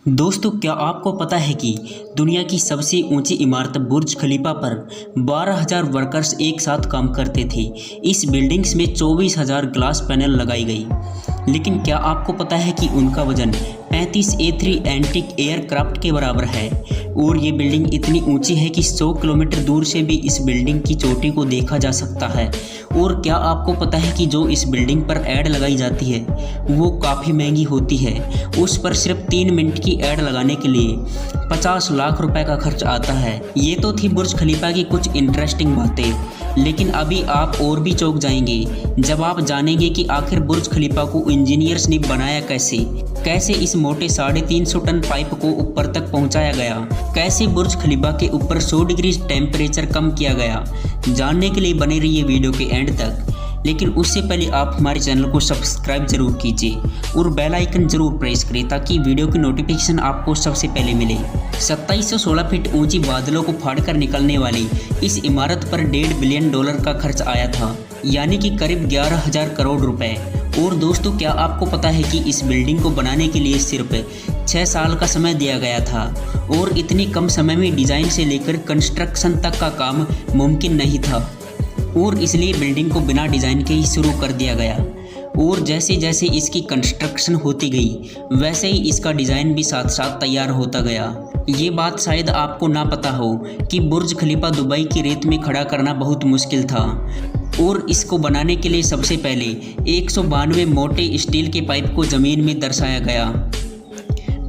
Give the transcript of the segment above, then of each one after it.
दोस्तों, क्या आपको पता है कि दुनिया की सबसे ऊंची इमारत बुर्ज खलीफा पर 12,000 वर्कर्स एक साथ काम करते थे। इस बिल्डिंग्स में 24,000 ग्लास पैनल लगाई गई। लेकिन क्या आपको पता है कि उनका वजन 35 A3 एंटिक एयरक्राफ्ट के बराबर है। और ये बिल्डिंग इतनी ऊंची है कि 100 किलोमीटर दूर से भी इस बिल्डिंग की चोटी को देखा जा सकता है। और क्या आपको पता है कि जो इस बिल्डिंग पर ऐड लगाई जाती है वो काफ़ी महंगी होती है। उस पर सिर्फ 3 मिनट की ऐड लगाने के लिए 50 लाख रुपए का खर्च आता है। ये तो थी बुर्ज खलीफा की कुछ इंटरेस्टिंग बातें, लेकिन अभी आप और भी चौंक जाएंगे जब आप जानेंगे कि आखिर बुर्ज खलीफा को इंजीनियर्स ने बनाया कैसे इस मोटे 350 टन पाइप को ऊपर तक पहुंचाया गया, कैसे बुर्ज खलीफा के ऊपर 100 डिग्री टेम्परेचर कम किया गया। जानने के लिए बने रहिए वीडियो के एंड तक। लेकिन उससे पहले आप हमारे चैनल को सब्सक्राइब जरूर कीजिए और बेल आइकन जरूर प्रेस करें ताकि वीडियो की नोटिफिकेशन आपको सबसे पहले मिले। 2716 फीट ऊंची बादलों को फाड़कर निकलने वाली इस इमारत पर $1.5 बिलियन का खर्च आया था, यानी कि करीब 11,000 करोड़ रुपए। और दोस्तों, क्या आपको पता है कि इस बिल्डिंग को बनाने के लिए सिर्फ 6 साल का समय दिया गया था। और इतनी कम समय में डिज़ाइन से लेकर कंस्ट्रक्शन तक का काम मुमकिन नहीं था, और इसलिए बिल्डिंग को बिना डिज़ाइन के ही शुरू कर दिया गया। और जैसे जैसे इसकी कंस्ट्रक्शन होती गई वैसे ही इसका डिज़ाइन भी साथ साथ तैयार होता गया। ये बात शायद आपको ना पता हो कि बुर्ज खलीफा दुबई की रेत में खड़ा करना बहुत मुश्किल था, और इसको बनाने के लिए सबसे पहले 192 मोटे स्टील के पाइप को ज़मीन में दर्शाया गया।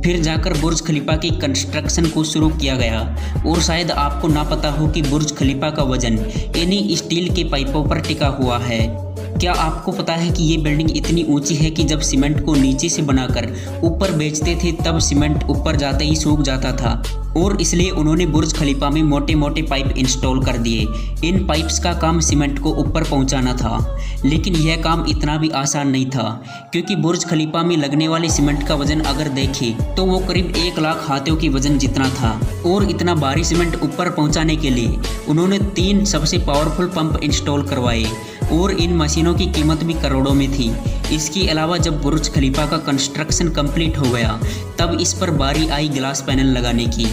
फिर जाकर बुर्ज खलीफा की कंस्ट्रक्शन को शुरू किया गया। और शायद आपको ना पता हो कि बुर्ज खलीफा का वजन इन्हीं स्टील के पाइपों पर टिका हुआ है। क्या आपको पता है कि ये बिल्डिंग इतनी ऊंची है कि जब सीमेंट को नीचे से बनाकर ऊपर बेचते थे तब सीमेंट ऊपर जाते ही सूख जाता था, और इसलिए उन्होंने बुर्ज खलीफा में मोटे मोटे पाइप इंस्टॉल कर दिए। इन पाइप्स का काम सीमेंट को ऊपर पहुंचाना था, लेकिन यह काम इतना भी आसान नहीं था, क्योंकि बुर्ज खलीफा में लगने वाले सीमेंट का वजन अगर देखें तो वो करीब 1 लाख हाथियों के वजन जितना था। और इतना भारी सीमेंट ऊपर पहुंचाने के लिए उन्होंने 3 सबसे पावरफुल पंप इंस्टॉल करवाए, और इन मशीनों की कीमत भी करोड़ों में थी। इसके अलावा जब बुर्ज खलीफा का कंस्ट्रक्शन कंप्लीट हो गया तब इस पर बारी आई ग्लास पैनल लगाने की,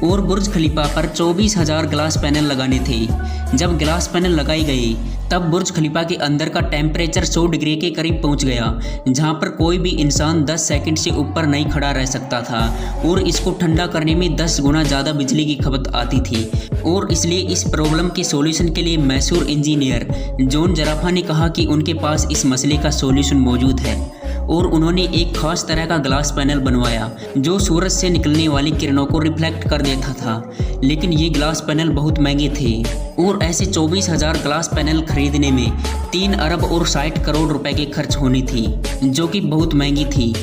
और बुर्ज खलीफा पर 24,000 ग्लास पैनल लगाने थे। जब ग्लास पैनल लगाई गई तब बुर्ज खलीफा के अंदर का टेम्परेचर 100 डिग्री के करीब पहुंच गया, जहां पर कोई भी इंसान 10 सेकंड से ऊपर नहीं खड़ा रह सकता था। और इसको ठंडा करने में 10 गुना ज़्यादा बिजली की खपत आती थी। और इसलिए इस प्रॉब्लम के सॉल्यूशन के लिए मशहूर इंजीनियर जॉन जराफा ने कहा कि उनके पास इस मसले का सॉल्यूशन मौजूद है। और उन्होंने एक खास तरह का ग्लास पैनल बनवाया जो सूरज से निकलने वाली किरणों को रिफ्लेक्ट कर देता था। लेकिन ये ग्लास पैनल बहुत महंगे थे, और ऐसे 24,000 ग्लास पैनल खरीदने में 3 अरब और 60 करोड़ रुपए की खर्च होनी थी, जो कि बहुत महंगी थी।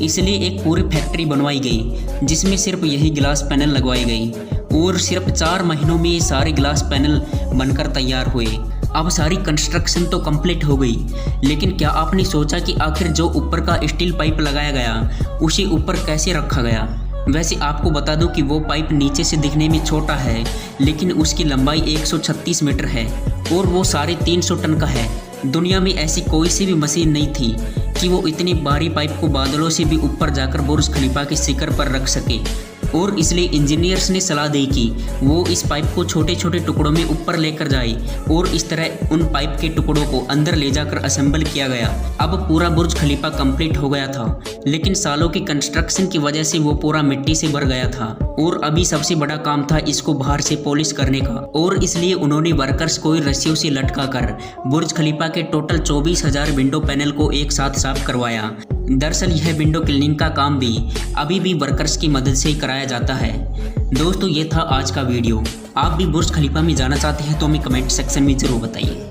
इसलिए एक पूरी फैक्ट्री बनवाई गई जिसमें सिर्फ यही ग्लास पैनल लगवाई गई, और सिर्फ 4 महीनों में ये सारे ग्लास पैनल बनकर तैयार हुए। अब सारी कंस्ट्रक्शन तो कंप्लीट हो गई, लेकिन क्या आपने सोचा कि आखिर जो ऊपर का स्टील पाइप लगाया गया उसे ऊपर कैसे रखा गया। वैसे आपको बता दूं कि वो पाइप नीचे से दिखने में छोटा है, लेकिन उसकी लंबाई 136 मीटर है, और वो 350 टन का है। दुनिया में ऐसी कोई सी भी मशीन नहीं थी कि वो इतनी भारी पाइप को बादलों से भी ऊपर जाकर बुर्ज खलीफा के शिखर पर रख सके। और इसलिए इंजीनियर्स ने सलाह दी कि वो इस पाइप को छोटे छोटे टुकड़ों में ऊपर लेकर जाए, और इस तरह उन पाइप के टुकड़ों को अंदर ले जाकर असेंबल किया गया। अब पूरा बुर्ज खलीफा कंप्लीट हो गया था, लेकिन सालों की कंस्ट्रक्शन की वजह से वो पूरा मिट्टी से भर गया था, और अभी सबसे बड़ा काम था इसको बाहर से पॉलिश करने का। और इसलिए उन्होंने वर्कर्स को रस्सियों से लटका कर बुर्ज खलीफा के टोटल 24,000 विंडो पैनल को एक साथ साफ करवाया। दरअसल यह विंडो क्लीनिंग का काम भी अभी भी वर्कर्स की मदद से ही कराया जाता है। दोस्तों, ये था आज का वीडियो। आप भी बुर्ज खलीफा में जाना चाहते हैं तो हमें कमेंट सेक्शन में ज़रूर बताइए।